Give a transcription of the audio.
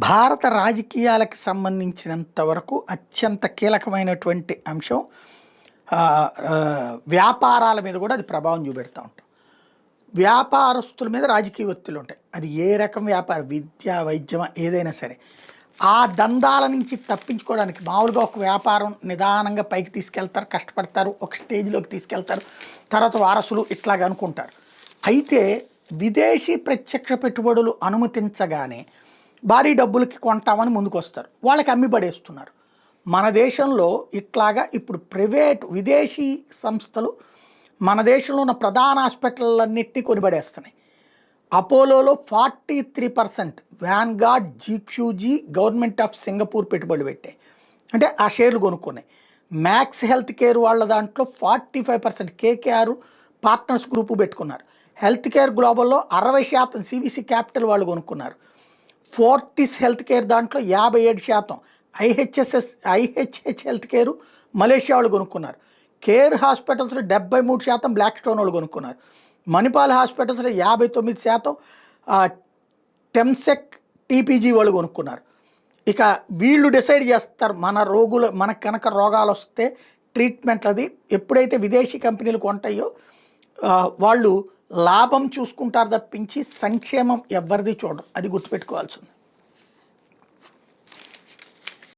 భారత రాజకీయాలకు సంబంధించినంత వరకు అత్యంత కీలకమైనటువంటి అంశం. వ్యాపారాల మీద కూడా అది ప్రభావం చూపెడతా ఉంటాం. వ్యాపారస్తుల మీద రాజకీయ ఒత్తిళ్ళు ఉంటాయి. అది ఏ రకం వ్యాపారం, విద్య, వైద్యం, ఏదైనా సరే. ఆ దందాల నుంచి తప్పించుకోవడానికి మామూలుగా ఒక వ్యాపారం నిదానంగా పైకి తీసుకెళ్తారు, కష్టపడతారు, ఒక స్టేజ్లోకి తీసుకెళ్తారు, తర్వాత వారసులు ఇట్లాగా అనుకుంటారు. అయితే విదేశీ ప్రత్యక్ష పెట్టుబడులు అనుమతించగానే భారీ డబ్బులకి కొంటామని ముందుకు వస్తారు, వాళ్ళకి అమ్మి పడేస్తున్నారు. మన దేశంలో ఇట్లాగా ఇప్పుడు ప్రైవేట్ విదేశీ సంస్థలు మన దేశంలో ఉన్న ప్రధాన హాస్పిటల్లన్నిటినీ కొనిపడేస్తున్నాయి. అపోలోలో 43% Vanguard, GQG, government of Singapore పెట్టుబడులు పెట్టాయి, అంటే ఆ షేర్లు కొనుక్కున్నాయి. మ్యాక్స్ హెల్త్ కేర్ వాళ్ళ దాంట్లో 45% కేకేఆర్ పార్ట్నర్స్ గ్రూపు పెట్టుకున్నారు. హెల్త్ కేర్ గ్లోబల్లో 60% సివిసి క్యాపిటల్ వాళ్ళు కొనుక్కున్నారు. ఫోర్టిస్ హెల్త్ కేర్ దాంట్లో 57%, ఐహెచ్హెచ్ హెల్త్ కేరు మలేషియా వాళ్ళు కొనుక్కున్నారు. కేర్ హాస్పిటల్స్లో 73% బ్లాక్ స్టోన్ వాళ్ళు కొనుక్కున్నారు. మణిపాల్ హాస్పిటల్స్లో 59%, టెమ్సెక్ టీపీజీ వాళ్ళు కొనుక్కున్నారు. ఇక వీళ్ళు డిసైడ్ చేస్తారు మనకు కనుక రోగాలు వస్తే ట్రీట్మెంట్. అది ఎప్పుడైతే విదేశీ కంపెనీలు కొంటాయో వాళ్ళు లాభం చూసుకుంటారు తప్పించి సంక్షేమం ఎవరిది చూడరు. అది గుర్తుపెట్టుకోవాల్సింది.